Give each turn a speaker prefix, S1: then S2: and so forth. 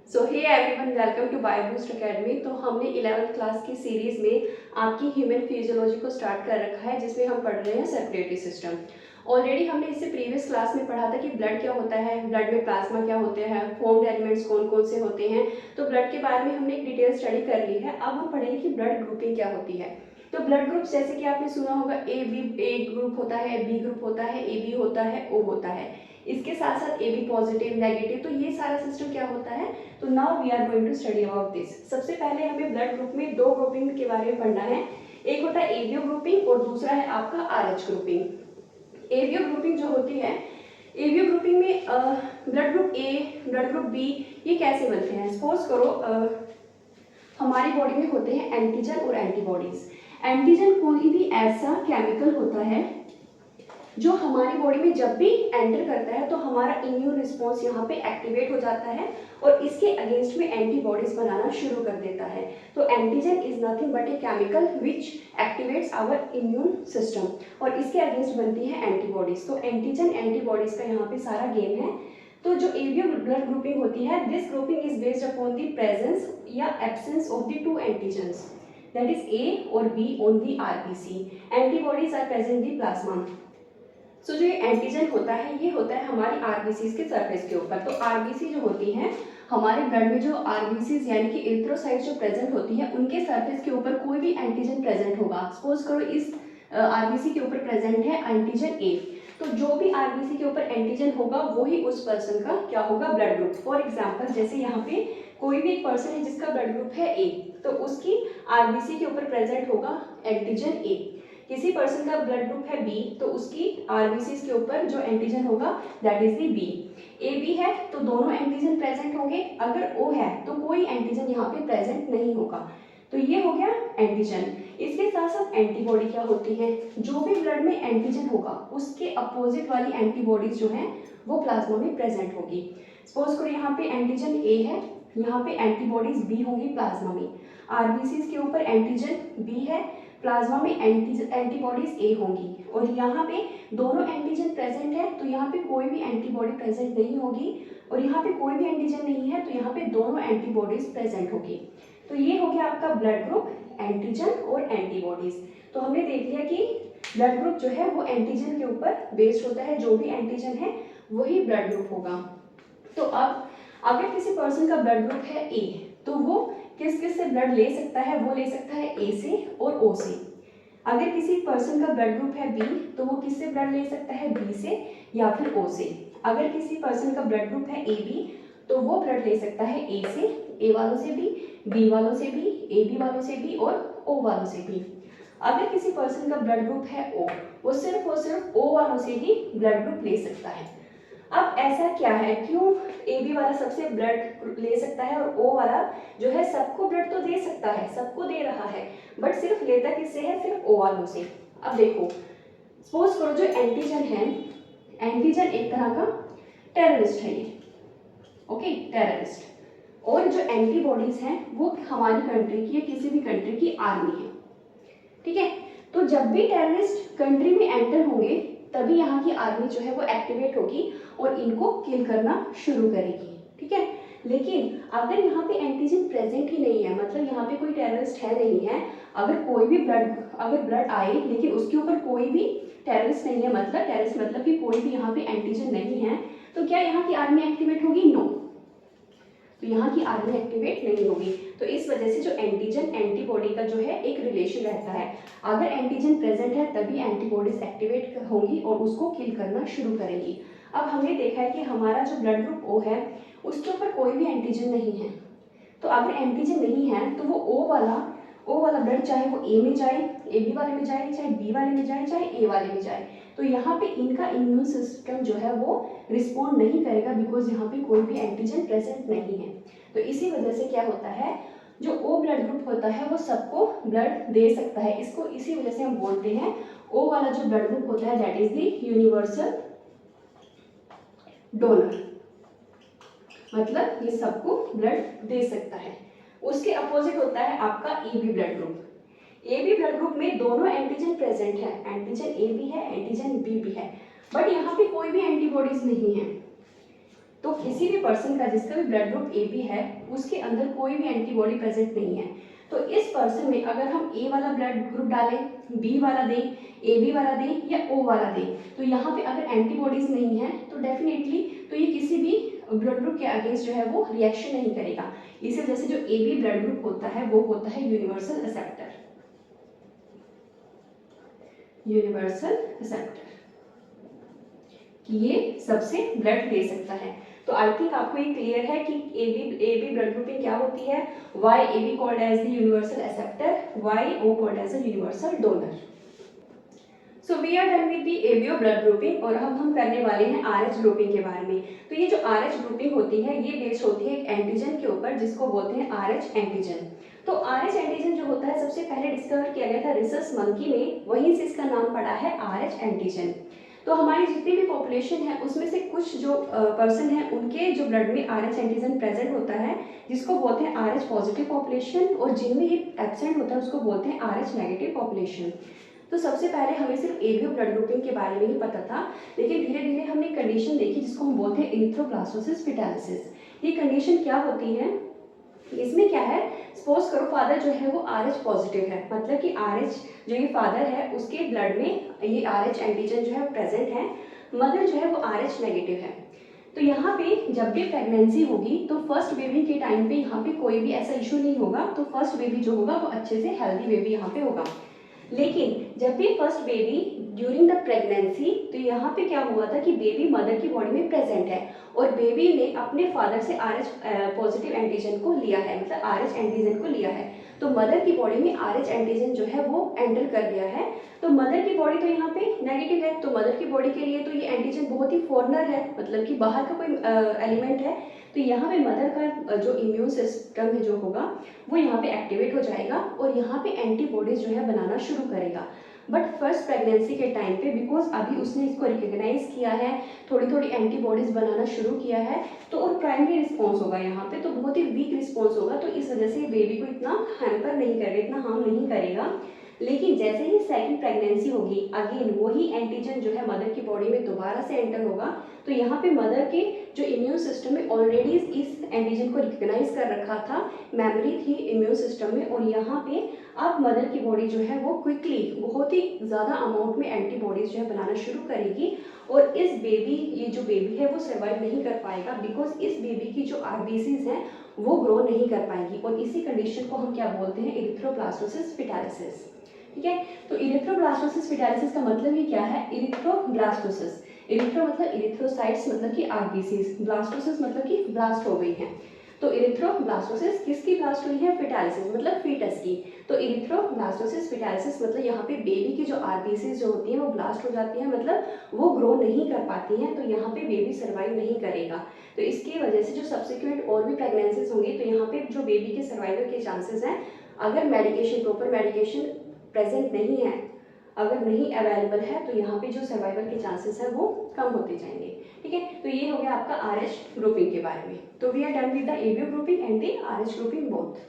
S1: So hey everyone, welcome to Bioboost academy. तो हमने 11th class की सीरीज़ में आपकी ह्यूमन फिजियोलॉजी को स्टार्ट कर रखा है, जिसमें हम पढ़ रहे हैं सर्कुलेटरी सिस्टम। ऑलरेडी हमने इससे प्रीवियस क्लास में पढ़ा था कि ब्लड क्या होता है, ब्लड में प्लाज्मा क्या होते हैं, फॉर्म्ड एलिमेंट्स कौन कौन से होते हैं। तो ब्लड के बारे में हमने एक डिटेल स्टडी कर ली है। अब हम पढ़ेंगे कि ब्लड ग्रुपिंग क्या होती है। तो ब्लड ग्रुप जैसे कि आपने सुना होगा, ए ग्रुप होता है, बी ग्रुप होता है, ए बी होता है, ओ होता है। इसके साथ साथ ए बी पॉजिटिव, नेगेटिव, तो ये सारा सिस्टम क्या होता है। तो now we are going to study about this. सबसे पहले हमें ब्लड ग्रुप में दो ग्रुपिंग के बारे में पढ़ना है। एक होता है एबीओ ग्रुपिंग और दूसरा है आपका आरएच ग्रुपिंग। एबीओ ग्रुपिंग जो होती है, एबीओ ग्रुपिंग में blood group A, blood group B, ये कैसे बनते हैं। सपोज करो हमारी बॉडी में होते हैं एंटीजन और एंटीबॉडीज। एंटीजन कोई भी ऐसा केमिकल होता है जो हमारी बॉडी में जब भी एंटर करता है तो हमारा इम्यून रिस्पॉन्स यहाँ पे एक्टिवेट हो जाता है और इसके अगेंस्ट में एंटीबॉडीज बनाना शुरू कर देता है। तो antigen is nothing but a chemical which activates our immune system और इसके अगेंस्ट बनती है एंटीबॉडीज। तो एंटीजन एंटीबॉडीज का यहाँ पे सारा गेम है। तो जो एबीओ ब्लड ग्रुपिंग होती है, this grouping is based upon the presence या absence of the two antigens, that is A और B on the RBC. Antibodies are present the plasma. So जो ये एंटीजन होता है, ये होता है हमारी आरबीसी के सरफेस के ऊपर। तो आरबीसी जो होती है हमारे ब्लड में, जो आरबीसी यानी कि एरिथ्रोसाइट्स जो प्रेजेंट होती है, उनके सरफेस के ऊपर कोई भी एंटीजन प्रेजेंट होगा। सपोज करो इस आरबीसी के ऊपर प्रेजेंट है एंटीजन ए, तो जो भी आरबीसी के ऊपर एंटीजन होगा वही उस पर्सन का क्या होगा, ब्लड ग्रुप। फॉर एग्जाम्पल जैसे यहाँ पे कोई भी एक पर्सन है जिसका ब्लड ग्रुप है ए, तो उसकी आरबीसी के ऊपर प्रेजेंट होगा एंटीजन ए। किसी पर्सन का ब्लड ग्रुप है बी, तो उसकी आरबीसी के ऊपर जो एंटीजन होगा that is the B. A B है तो दोनों एंटीजन प्रेजेंट होंगे, अगर ओ है तो कोई एंटीजन यहाँ पे प्रेजेंट नहीं होगा। तो ये हो गया एंटीजन। इसके साथ साथ एंटीबॉडी क्या होती है, जो भी ब्लड में एंटीजन होगा उसके अपोजिट वाली एंटीबॉडीज जो है वो प्लाज्मा में प्रेजेंट होगी। सपोज करो यहाँ पे एंटीजन ए है, यहाँ पे एंटीबॉडीज बी होंगी प्लाज्मा में। आरबीसी के ऊपर एंटीजन बी है, प्लाज्मा में एंटीबॉडीज ए होंगी, और यहाँ पे दोनों एंटीजन प्रेजेंट है तो यहाँ पे कोई भी एंटीबॉडी प्रेजेंट नहीं होगी, और यहाँ पे कोई भी एंटीजन नहीं है तो यहाँ पे दोनों एंटीबॉडीज प्रेजेंट होगी। तो ये हो गया आपका ब्लड ग्रुप, एंटीजन और एंटीबॉडीज। तो हमने देख लिया कि ब्लड ग्रुप जो है वो एंटीजन के ऊपर बेस्ड होता है, जो भी एंटीजन है वही ब्लड ग्रुप होगा। तो अब अगर किसी पर्सन का ब्लड ग्रुप है ए, तो वो किस किस से ब्लड ले सकता है, वो ले सकता है ए से और ओ से। अगर किसी पर्सन का ब्लड ग्रुप है बी, तो वो किससे ब्लड ले सकता है, बी से या फिर ओ से। अगर किसी पर्सन का ब्लड ग्रुप है ए बी, तो वो ब्लड ले सकता है ए से, ए वालों से भी, बी वालों से भी, ए बी वालों से भी और ओ वालों से भी। अगर किसी पर्सन का ब्लड ग्रुप है ओ, वो सिर्फ और सिर्फ ओ वालों से ही ब्लड ग्रुप ले सकता है। अब ऐसा क्या है, क्यों ए बी वाला सबसे ब्लड ले सकता है और ओ वाला जो है सबको ब्लड तो दे सकता है, सबको दे रहा है, बट सिर्फ लेता किससे है, सिर्फ ओ वालों से। अब देखो सपोज करो जो एंटीजन है, एंटीजन एक तरह का टेररिस्ट है ये, ओके, टेररिस्ट। और जो एंटीबॉडीज हैं वो हमारी कंट्री की या किसी भी कंट्री की आर्मी है, ठीक है। तो जब भी टेररिस्ट कंट्री में एंटर होंगे तभी यहाँ की आर्मी जो है वो एक्टिवेट होगी और इनको किल करना शुरू करेगी, ठीक है। लेकिन अगर यहाँ पे एंटीजन प्रेजेंट ही नहीं है, मतलब यहाँ पे कोई टेररिस्ट है नहीं है, अगर कोई भी ब्लड आए लेकिन उसके ऊपर कोई भी टेररिस्ट नहीं है, मतलब टेररिस्ट मतलब कि कोई भी यहाँ पे एंटीजन नहीं है, तो क्या यहाँ की आर्मी एक्टिवेट होगी, नो। तो यहाँ की आर्मी एक्टिवेट नहीं होगी। तो इस वजह से जो एंटीजन एंटीबॉडी का जो है एक रिलेशन रहता है, अगर एंटीजन प्रेजेंट है तभी एंटीबॉडीज एक्टिवेट होंगी और उसको किल करना शुरू करेंगी। अब हमने देखा है कि हमारा जो ब्लड ग्रुप ओ है उसके ऊपर कोई भी एंटीजन नहीं है, तो अगर एंटीजन नहीं है तो वो ओ वाला ब्लड चाहे वो ए में जाए, ए बी वाले में जाए, चाहे बी वाले में जाए, चाहे ए वाले में जाए, तो यहाँ पे इनका इम्यून सिस्टम जो है वो रिस्पॉन्ड नहीं करेगा, बिकॉज यहाँ पे कोई भी एंटीजन प्रेजेंट नहीं है। तो इसी वजह से क्या होता है, जो ओ ब्लड ग्रुप होता है वो सबको ब्लड दे सकता है। इसको इसी वजह से हम बोलते हैं ओ वाला जो ब्लड ग्रुप होता है that is the universal donor, मतलब ये सबको ब्लड दे सकता है। उसके अपोजिट होता है आपका A B blood group. A B blood group में दोनों एंटीजन प्रेजेंट है, एंटीजन ए भी है, एंटीजन बी भी है, बट यहाँ पे कोई भी एंटीबॉडीज नहीं है। तो किसी भी पर्सन का जिसका भी ब्लड ग्रुप AB है उसके अंदर कोई भी एंटीबॉडी प्रेजेंट नहीं है, तो इस पर्सन में अगर हम A वाला ब्लड ग्रुप डालें, B वाला दें, AB वाला दें या O वाला दें, तो यहाँ पे अगर एंटीबॉडीज नहीं है तो डेफिनेटली तो ये किसी भी ब्लड ग्रुप के अगेंस्ट जो है वो रिएक्शन नहीं करेगा। इसी वजह से जो AB ब्लड ग्रुप होता है वो होता है यूनिवर्सल एक्सेप्टर, यूनिवर्सल एक्सेप्टर कि ये सबसे ब्लड दे सकता है। तो आई थिंक आपको ये क्लियर है कि AB ब्लड ग्रुपिंग क्या होती है, why AB called as the universal acceptor, why O called as the universal donor. So we are done with the ABO blood grouping और अब हम करने वाले हैं RH ग्रुपिंग के बारे में। तो ये जो RH ग्रुपिंग होती है ये बेस्ड होती है एक एंटीजन के ऊपर जिसको बोलते हैं RH एंटीजन। तो RH एंटीजन जो होता है सबसे पहले डिस्कवर किया गया था रिसस मंकी में, वहीं से इसका नाम पड़ा है RH एंटीजन। तो हमारी जितनी भी पॉपुलेशन है उसमें से कुछ जो पर्सन है उनके जो ब्लड में RH एंटीजन प्रेजेंट होता है जिसको बोलते हैं RH पॉजिटिव पॉपुलेशन, और जिनमें ये एब्सेंट होता है उसको बोलते हैं RH नेगेटिव पॉपुलेशन। तो सबसे पहले हमें सिर्फ ABO ब्लड ग्रुपिंग के बारे में ही पता था, लेकिन धीरे धीरे हमने कंडीशन देखी जिसको हम बोलते हैं इरिथ्रोब्लास्टोसिस फिटालिसिस। ये कंडीशन क्या होती है, इसमें क्या है, सपोज करो फादर जो है वो RH पॉजिटिव है, मतलब कि RH जो ये फादर है उसके ब्लड में ये RH एंटीजन जो है प्रेजेंट है, मदर जो है वो RH नेगेटिव है। तो यहाँ पे जब भी प्रेगनेंसी होगी तो फर्स्ट बेबी के टाइम पे यहाँ पे कोई भी ऐसा इशू नहीं होगा, तो फर्स्ट बेबी जो होगा वो अच्छे से हेल्दी बेबी यहाँ पे होगा। लेकिन जब भी first baby during the pregnancy, तो यहाँ पे क्या हुआ था कि बेबी मदर की बॉडी में प्रेजेंट है और बेबी ने अपने फादर से RH पॉजिटिव एंटीजन को लिया है, मतलब RH एंटीजन को लिया है, तो मदर की बॉडी में RH एंटीजन जो है वो एंटर कर गया है। तो मदर की बॉडी तो यहाँ पे नेगेटिव है, तो मदर की बॉडी के लिए तो ये एंटीजन बहुत ही फॉरनर है, मतलब कि बाहर का कोई एलिमेंट है। तो यहाँ पे मदर का जो इम्यून सिस्टम है जो होगा वो यहाँ पे एक्टिवेट हो जाएगा और यहाँ पे एंटीबॉडीज जो है बनाना शुरू करेगा। बट फर्स्ट प्रेगनेंसी के टाइम पे बिकॉज अभी उसने इसको रिकग्नाइज किया है, थोड़ी थोड़ी एंटीबॉडीज बनाना शुरू किया है, तो और प्राइमरी रिस्पॉन्स होगा यहाँ पे तो बहुत ही वीक रिस्पॉन्स होगा, तो इस वजह से बेबी को इतना हैम्पर नहीं करेगा, इतना हार्म नहीं करेगा। लेकिन जैसे ही सेकंड प्रेगनेंसी होगी अगेन वही एंटीजन जो है मदर की बॉडी में दोबारा से एंटर होगा, तो यहाँ पे मदर के जो इम्यून सिस्टम में ऑलरेडी इस एंटीजन को रिकग्नाइज कर रखा था, मेमोरी थी इम्यून सिस्टम में, और यहाँ पे अब मदर की बॉडी जो है वो क्विकली बहुत ही ज़्यादा अमाउंट में एंटीबॉडीज जो है बनाना शुरू करेगी और इस बेबी, ये जो बेबी है वो सर्वाइव नहीं कर पाएगा बिकॉज इस बेबी की जो RBCs हैं वो ग्रो नहीं कर पाएंगी, और इसी कंडीशन को हम क्या बोलते हैं, इरिथ्रोब्लास्टोसिस फिटालिसिस। ठीक है, तो इरिथ्रोब्लास्टोसिस फिटालिसिस का मतलब ही क्या है, इरिथ्रोब्लास्टोसिस, इरिथ्रो मतलब इरिथ्रोसाइट्स मतलब कि RBCs, ब्लास्टोसिस मतलब कि ब्लास्ट हो गई है। तो इरिथ्रोब्लास्टोसिस किसकी ब्लास्ट हुई है, फिटालिसिस मतलब फीटस की। तो इरिथ्रोब्लास्टोसिस फिटालिसिस मतलब यहाँ पे बेबी की जो RBCs जो होती हैं वो ब्लास्ट हो जाती हैं, मतलब वो ग्रो नहीं कर पाती हैं, तो यहाँ पे बेबी सर्वाइव नहीं करेगा। तो इसकी वजह से जो सब्सिक्वेंट और भी प्रेगनेंसीज होंगी तो यहाँ पे जो बेबी के सर्वाइवल के चांसेस हैं, अगर मेडिकेशन प्रॉपर मेडिकेशन प्रेजेंट नहीं है, अगर नहीं अवेलेबल है, तो यहाँ पे जो सर्वाइवल के चांसेस हैं वो कम होते जाएंगे। ठीक है, तो ये हो गया आपका RH ग्रुपिंग के बारे में। तो we are done with the ABO grouping and the RH grouping both.